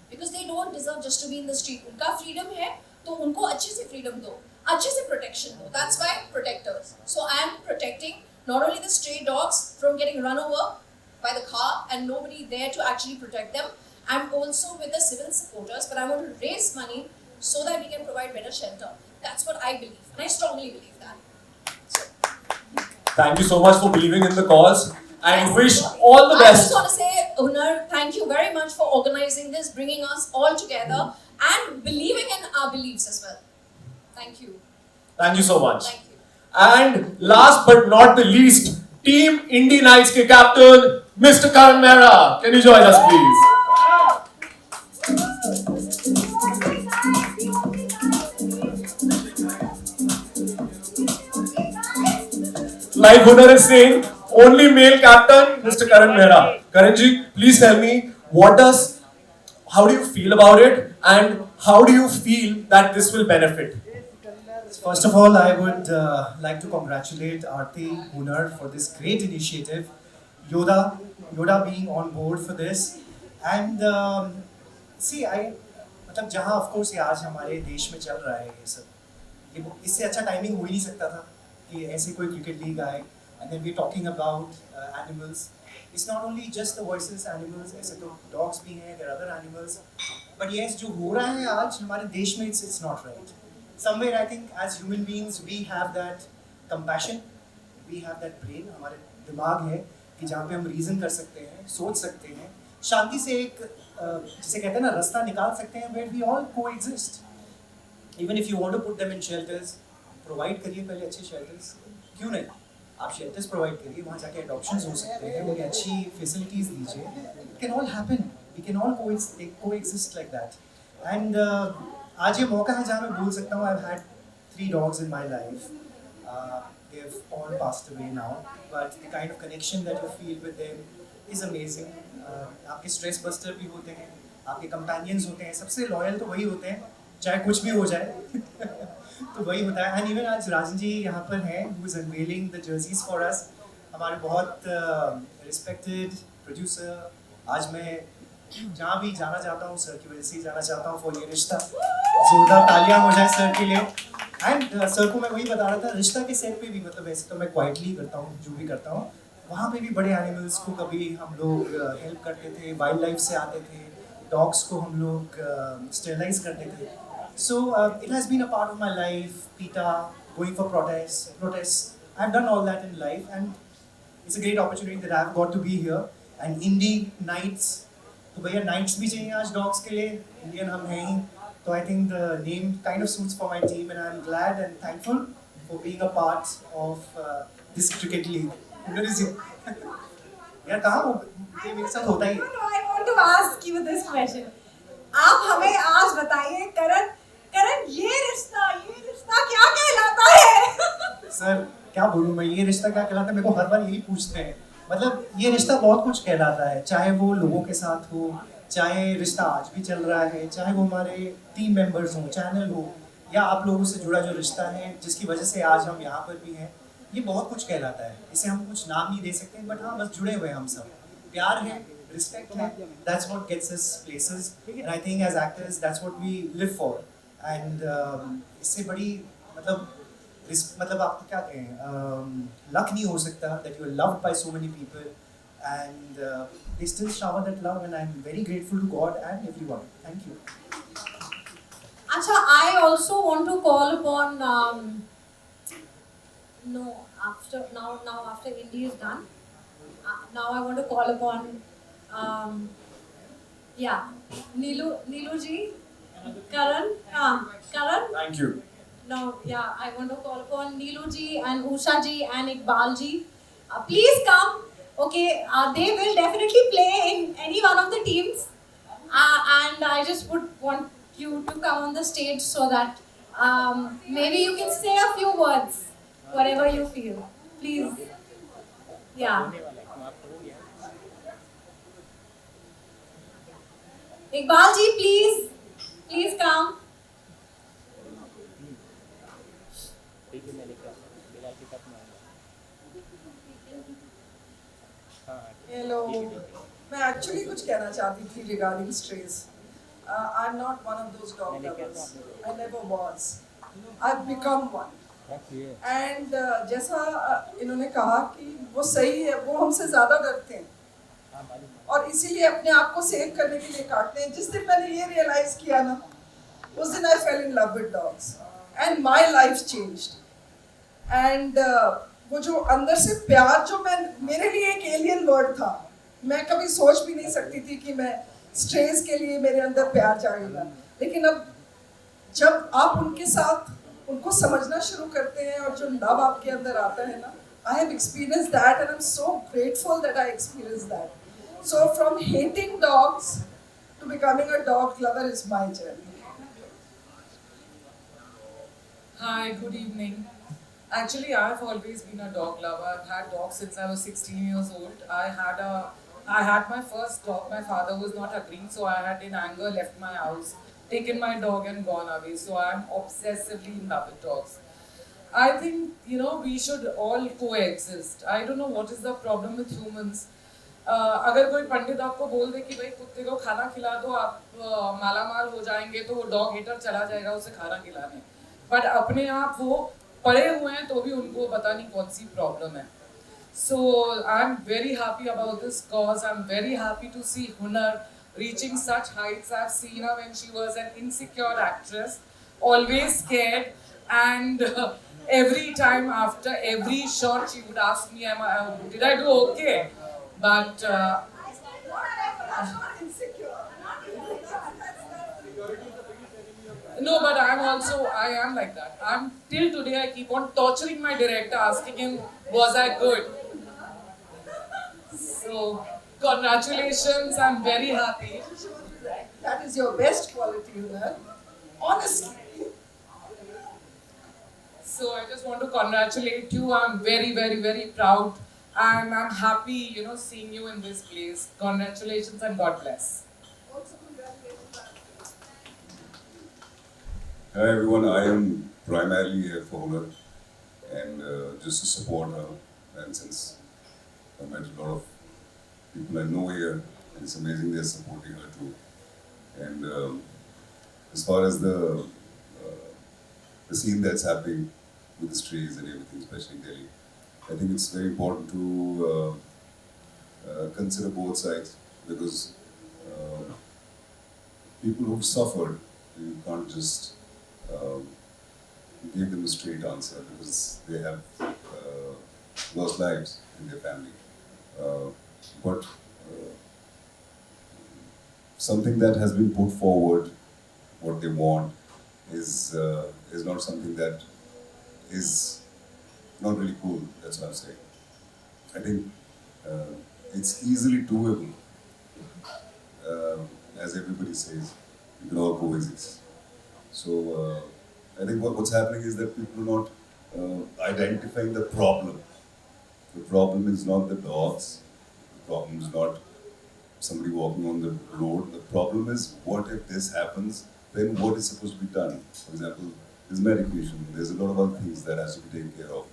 because they don't deserve just to be in the street. उनका freedom है, तो उनको अच्छे से freedom दो, अच्छे से protection दो. That's why protectors. So I am protecting not only the stray dogs from getting run over by the car and nobody there to actually protect them. I'm also with the civil supporters, but I want to raise money so that we can provide better shelter. That's what I believe, and I strongly believe that. Thank you so much for believing in the cause and Yes. wish all the I best. just want to say, Hunar, thank you very much for organizing this, bringing us all together, and believing in our beliefs as well. Thank you. Thank you so much. Thank you. And last but not the least, Team Indie Knights के captain, Mr. Karan Mehra. Can you join us, please? Like Hunar is saying, only male captain, Mr. Karan Mehra. Karan ji, please tell me, how do you feel about it, and how do you feel that this will benefit? First of all, I would like to congratulate Aarti, Hunar for this great initiative. Yoda being on board for this, and see, मतलब जहाँ of course ये आज हमारे देश में चल रहा है ये सब, ये इससे अच्छा टाइमिंग हो ही नहीं सकता था कि ऐसे कोई क्रिकेट लीग आए, and then we're talking about animals. It's not only just the voiceless animals, ऐसे तो dogs भी हैं, there are other animals, but yes, जो हो रहा है आज हमारे देश में it's not right. Somewhere I think as human beings we have that compassion, we have that brain, हमारे दिमाग है कि जहाँ पे हम reason कर सकते हैं, सोच सकते हैं, शांति से एक जिसे कहते हैं ना रास्ता निकाल सकते हैं where we all coexist. Even if you want to put them in shelters, provide करिए पहले अच्छे shelters, क्यों नहीं? आप shelters provide करिए, वहाँ जाके adoptions हो सकते हैं, उन्हें अच्छी facilities दीजिए. It can all happen. We can all coexist like that. And आज ये मौका है जहाँ मैं बोल सकता हूँ I've had 3 dogs in my life. They've all passed away now, but the kind of connection that you feel with them is amazing. आपके stress buster भी होते हैं, आपके companions होते हैं, सबसे loyal तो वही होते हैं, चाहे कुछ भी हो जाए तो वही होता है. And even आज राजन जी यहाँ पर हैं, who is unveiling the jerseys for us. हमारे बहुत respected producer. आज मैं जहाँ भी जाना चाहता हूँ सर की वजह से जाना चाहता हूँ for ये रिश्ता. जोरदार तालियां हो जाए सर के लिए. And सर को मैं वही बता रहा था, रिश्ता के सेट पे भी मतलब वैसे तो मैं quietly करता हूँ जो भी करता हूँ, वहाँ पे भी बड़े एनिमल्स को कभी हम लोग हेल्प करते थे, वाइल्ड लाइफ से आते थे, डॉग्स को हम लोग स्टेरलाइज करते थे. So it has been a part of my life. PETA, going for protest, I have done all that in life and it's a great opportunity that I have got to be here. And indie nights, तो भैया nights भी चाहिए आज dogs के लिए, Indian हम हैं ही, तो I think the name kind of suits for my team and I am glad and thankful for being a part of this cricket league. यार कहाँ ये मिक्सअप होता ही है. I want to ask you this question. आप हमें आज बताइए करण ये रिश्ता क्या कहलाता है? सर क्या बोलूँ मैं, ये रिश्ता क्या कहलाता है मेरे को हर बार यही पूछते हैं. मतलब ये रिश्ता बहुत कुछ कहलाता है, चाहे वो लोगों के साथ हो, चाहे रिश्ता आज भी चल रहा है, चाहे वो हमारे टीम मेंबर्स हो, चैनल हो, या आप लोगों से जुड़ा जो रिश्ता है जिसकी वजह से आज हम यहाँ पर भी हैं. ये बहुत कुछ कहलाता है, इसे हम कुछ नाम नहीं दे सकते, बट हाँ बस जुड़े हुए हैं हम सब. प्यार है, रिस्पेक्ट है, that's what gets us places, and I think as actors that's what we live for. And इससे बड़ी मतलब आपको क्या कहें, लक नहीं हो सकता that you are loved by so many people and they still shower that love, and I'm very grateful to God and everyone. Thank you. अच्छा, I also want to call upon after Indy is done, now I want to call upon Neelu ji, Karan. Thank you. Now, I want to call upon Neelu ji and Usha ji and Iqbal ji. Please come. Okay, they will definitely play in any one of the teams. And I just would want you to come on the stage so that maybe you can say a few words, whatever you feel. Please. Yeah. Iqbal ji, please come. Hello, मैं actually कुछ कहना चाहती थी regarding stress. I am not one of those dog lovers. I never was. I have become one. And जैसा इन्होंने कहा कि वो सही है, वो हमसे ज़्यादा डरते हैं और इसीलिए अपने आप को सेव करने के लिए काटते हैं. जिस दिन मैंने ये रियलाइज़ किया ना, उस दिन I fell in love with dogs and my life changed. And वो जो अंदर से प्यार जो मेरे लिए एक एलियन वर्ड था. मैं कभी सोच भी नहीं सकती थी कि मैं स्ट्रेस के लिए मेरे अंदर प्यार जागेगा. लेकिन अब जब आप उनके साथ उनको समझना शुरू करते हैं और जो लव आपके अंदर आता है ना, I have experienced that and I'm so grateful that I experienced that. So from hating dogs to becoming a dog lover is my journey. Hi, good evening. Actually, I've always been a dog lover. I've had dogs since I was 16 years old. I had my first dog. My father was not agreeing, so I had in anger left my house, taken my dog and gone away. So I'm obsessively in love with dogs. I think, we should all coexist. I don't know what is the problem with humans. अगर कोई पंडित आपको बोल दे कि भाई कुत्ते को खाना खिला दो, आप मालामाल हो जाएंगे, तो वो डॉग हेटर चला जाएगा उसे खाना खिलाने. बट अपने आप वो पड़े हुए हैं तो भी उनको पता नहीं कौन सी प्रॉब्लम है. So I'm very happy about this cause. I'm very happy to see Hunar reaching such heights. I've seen her when she was an insecure actress, always scared, and every time after every shot she would ask me, did I do okay? But no, but I am like that. Till today I keep on torturing my director, asking him, was I good? So, congratulations, I'm very happy. That is your best quality, Hunar. Honestly. So I just want to congratulate you. I'm very, very, very proud. And I'm happy, seeing you in this place. Congratulations and God bless. Hi everyone, I am primarily here for Hunar and just to support her. And since I met a lot of people I know here, and it's amazing they're supporting her too. And as far as the scene that's happening with the strays and everything, especially in Delhi, I think it's very important to consider both sides because people who've suffered, you can't just give them a straight answer because they have lost lives in their family. But something that has been put forward, what they want, is not something that is not really cool. That's what I'm saying. I think it's easily doable. As everybody says, we can all coexist. So I think what's happening is that people are not identifying the problem. The problem is not the dogs. The problem is not somebody walking on the road. The problem is, what if this happens? Then what is supposed to be done? For example, there's medication. There's a lot of other things that has to be taken care of,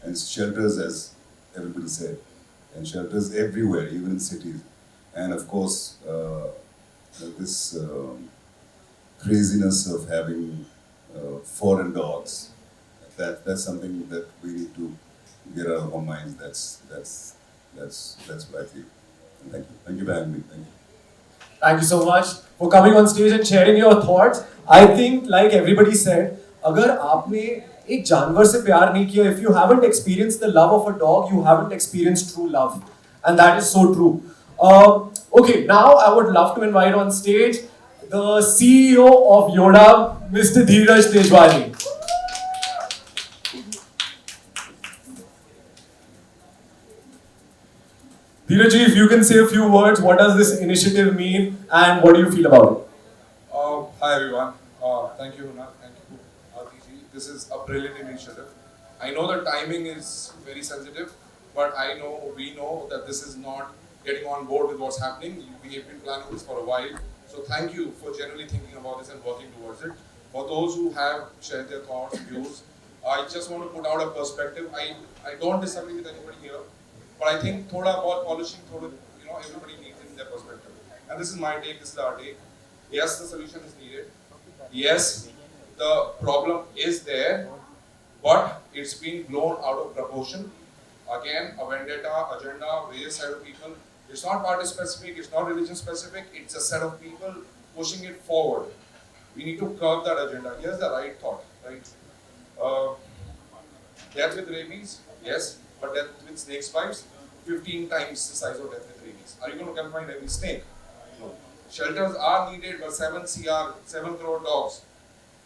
and shelters, as everybody said, and shelters everywhere, even in cities. And of course, this craziness of having foreign dogs. That's something that we need to get out of our minds. That's what I feel. And thank you for having me. Thank you. Thank you so much for coming on stage and sharing your thoughts. I think, like everybody said, अगर आपने एक जानवर से प्यार नहीं किया, if you haven't experienced the love of a dog, you haven't experienced true love, and that is so true. Okay, now I would love to invite on stage the CEO of Yoda, Mr. Dheeraj Tejwani. Dheeraj ji, if you can say a few words, what does this initiative mean and what do you feel about it? Hi everyone. Thank you, Hunar. Thank you, Aarti. This is a brilliant initiative. I know the timing is very sensitive, but we know that this is not getting on board with what's happening. We have been planning this for a while. So thank you for genuinely thinking about this and working towards it. For those who have shared their thoughts, views, I just want to put out a perspective. I don't disagree with anybody here, but I think thoda bahut polishing, everybody needs in their perspective. And this is my take, this is our take. Yes, the solution is needed. Yes, the problem is there, but it's been blown out of proportion. Again, a vendetta, agenda, various set of people. It's not party specific, it's not religion specific, it's a set of people pushing it forward. We need to curb that agenda. Here's the right thought, right? Death with rabies, yes, but death with snake bites, 15 times the size of death with rabies. Are you going to confine every snake? No. Shelters are needed, but 7 CR, 7 crore dogs.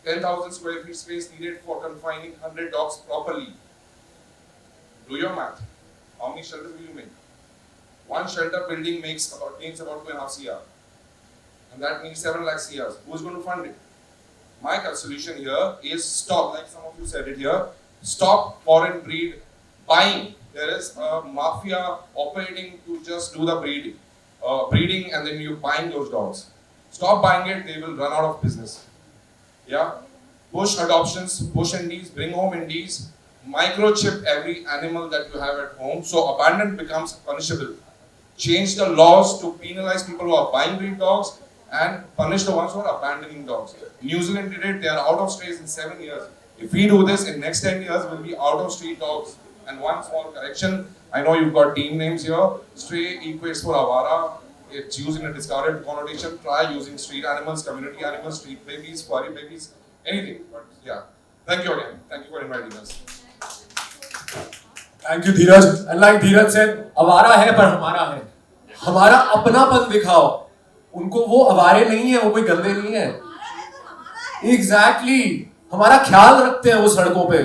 10,000 square feet space needed for confining 100 dogs properly. Do your math. How many shelters will you make? One shelter building needs about 2.5 CR. And that means 7 lakh CRs. Who's going to fund it? My solution here is stop, like some of you said it here, stop foreign breed buying. There is a mafia operating to just do the breeding and then you buying those dogs. Stop buying it, they will run out of business. Yeah? Push adoptions, push indies, bring home indies, microchip every animal that you have at home so abandonment becomes punishable. Change the laws to penalize people who are buying breed dogs and punish the ones who are abandoning dogs. New Zealand did it, they are out of strays in 7 years. If we do this, in next 10 years, we'll be out of street dogs. And one small correction, I know you've got team names here. Stray equates for Avara. It's used in a discarded connotation. Try using street animals, community animals, street babies, furry babies, anything. But yeah, thank you again. Thank you for inviting us. Thank you, Dheeraj. And like Dheeraj said, आवारा है पर हमारा है. हमारा अपनापन दिखाओ. उनको वो आवारे नहीं है, वो कोई गंदे नहीं है. Exactly. हमारा ख्याल रखते हैं वो सड़कों पे.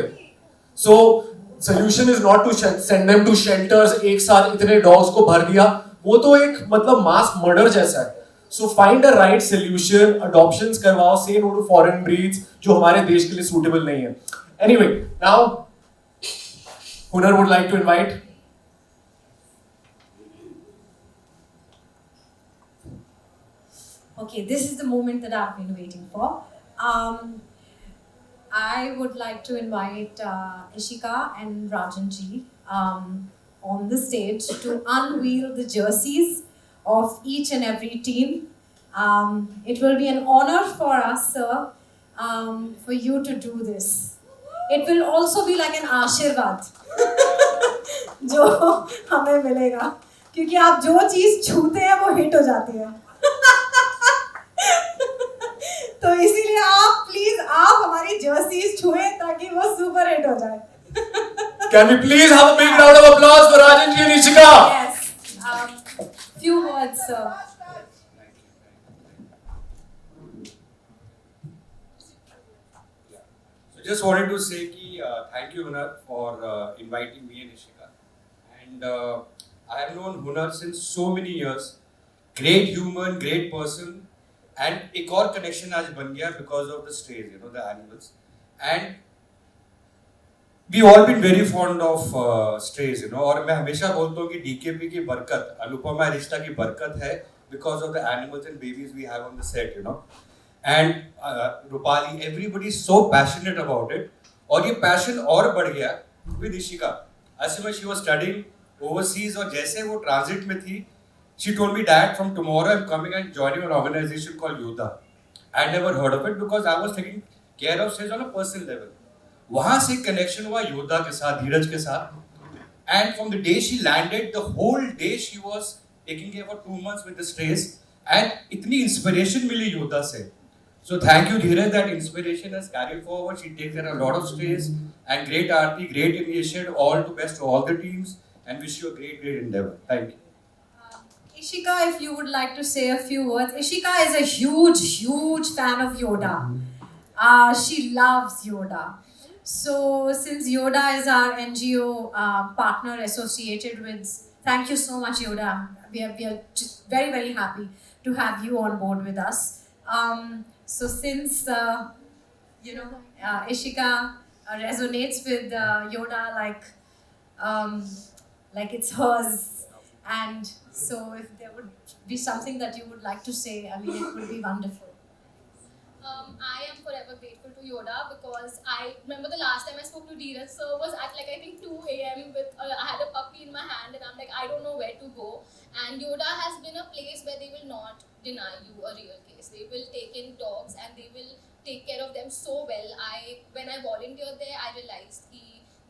So solution is not to send them to shelters. एक साथ इतने dogs को भर दिया. वो तो एक मतलब mass murder जैसा है. So find a right solution. Adoptions करवाओ. Say no to foreign breeds जो हमारे देश के लिए suitable नहीं है. Anyway, now Hunar would like to invite. Okay, this is the moment that I've been waiting for. I would like to invite Ishika and Rajan ji on the stage to unveil the jerseys of each and every team. It will be an honor for us, sir, for you to do this. It will also be like an आशीर्वाद जो हमें मिलेगा क्योंकि आप जो चीज छूते हैं वो हिट हो जाती है. तो इसीलिए आप प्लीज आप हमारी जर्सीज छुएं ताकि वो सुपर हिट हो जाए. Can we please have a big round of applause for Rajan ji and Ishika? Yes. Few words, sir. So just wanted to say कि thank you Hunar for inviting me and Ishika. And I have known Hunar since so many years. Great human, great person. And एक और connection आज बन गया because of the strays, you know, the animals. And we all been very fond of strays, you know. और मैं हमेशा बोलता हूँ कि DKP की बरकत, अनुपमा रिश्ता की बरकत है because of the animals and babies we have on the set, you know. And Rupali, everybody is so passionate about it. और ये passion और बढ़ गया with Ishika. As soon as she was studying overseas और जैसे वो transit में थी, she told me, Dad, from tomorrow I'm coming and joining an organization called Yoda. I never heard of it because I was taking care of strays on a personal level. वहाँ से connection हुआ Yoda के साथ, धीरज के साथ. And from the day she landed, the whole day she was taking care for 2 months with the strays. And इतनी inspiration मिली Yoda से. So thank you, Dheeraj, that inspiration has carried forward. She takes care of a lot of strays. And great Aarti, great initiative. All the best to all the teams. And wish you a great, great endeavor. Thank you. Ishika, if you would like to say a few words. Ishika is a huge fan of Yoda. She loves Yoda. So since Yoda is our NGO partner associated with, thank you so much Yoda. We are just very, very happy to have you on board with us. So since, Ishika resonates with Yoda like it's hers. And so if there would be something that you would like to say, I mean, it would be wonderful. I am forever grateful to Yoda because I remember the last time I spoke to Dheeraj sir was at like I think 2 a.m. with I had a puppy in my hand and I'm like I don't know where to go. And Yoda has been a place where they will not deny you a real case. They will take in dogs and they will take care of them so well. When I volunteered there, I realized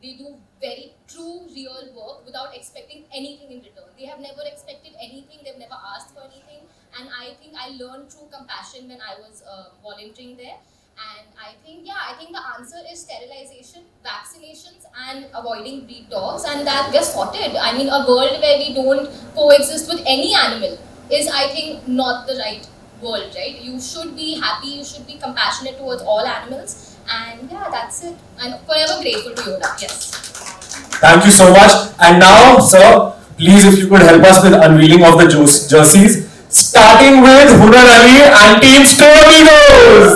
they do very true, real work without expecting anything in return. They have never expected anything. They've never asked for anything. And I think I learned true compassion when I was volunteering there. And I think the answer is sterilization, vaccinations, and avoiding breed dogs. And that gets sorted. I mean, a world where we don't coexist with any animal is, I think, not the right world, right? You should be happy, you should be compassionate towards all animals. And yeah, that's it. I'm forever grateful to Yoda, yes. Thank you so much. And now, sir, please if you could help us with unveiling of the jerseys. Starting with Hunar Ali and Team Stormigos.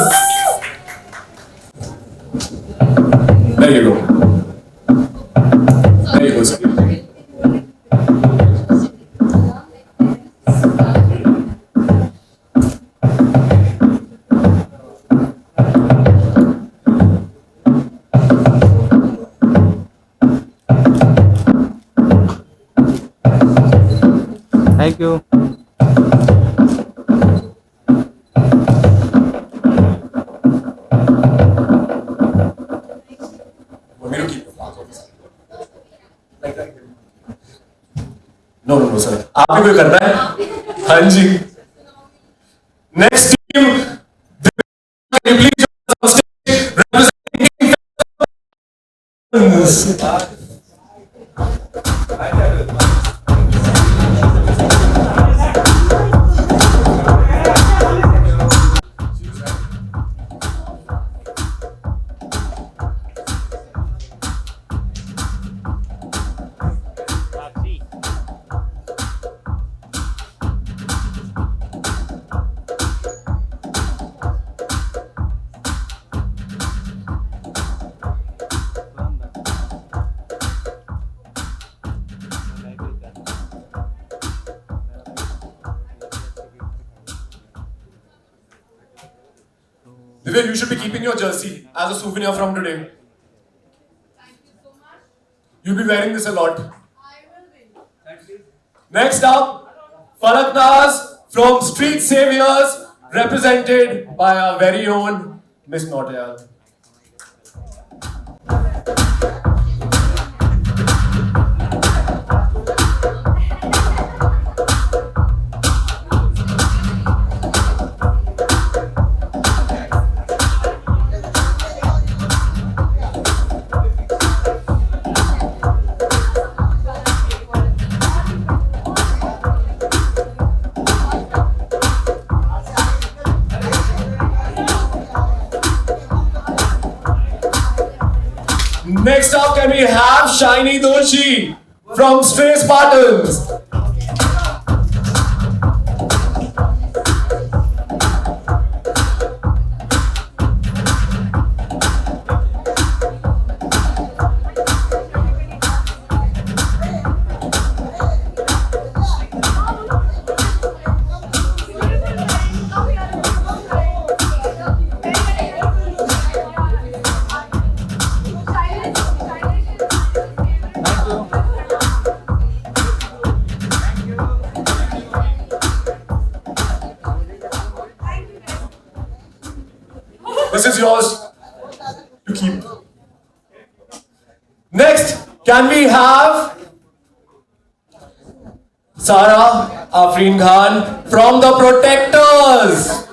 There you go. There you go, sir. Thank you. No, sir. आप ही कोई करना है? हाँ जी. Next team. Please representing. Divya, you should be keeping your jersey as a souvenir from today. Thank you so much. You'll be wearing this a lot. I will be. Next up, Falak Naz from Street Saviors, represented by our very own Miss Nautiyal. Next up, can we have Shiny Doshi from Stray Spartans? This is yours to keep. Next, can we have Sara Afreen Khan from the Protectors?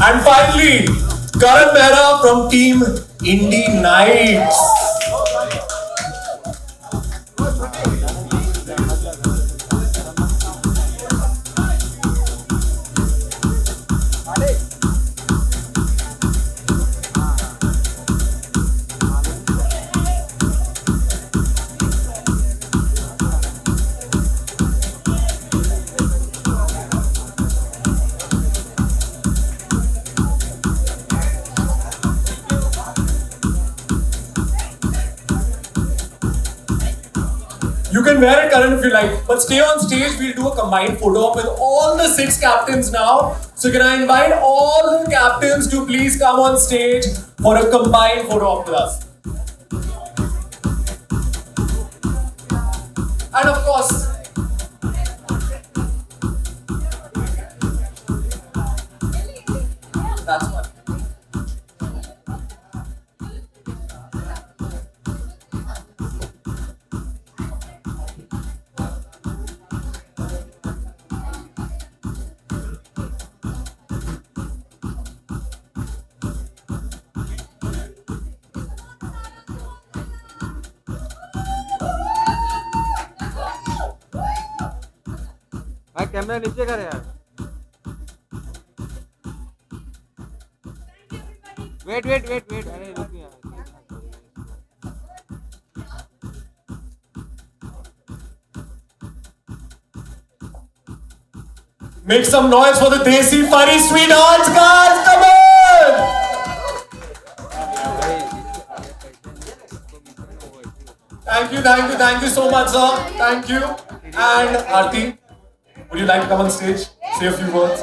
And finally, Karan Mehra from Team Indie Knights. You can wear it, Karan, if you like. But stay on stage. We'll do a combined photo op with all the 6 captains now. So can I invite all the captains to please come on stage for a combined photo op with us. And of course, that's one. Camera नीचे कर यार wait अरे रुक यार Make some noise for the Desi Funny Sweethearts, guys! Come on! Thank you so much, sir. Thank you. And Aarti, would you like to come on stage? Say a few words.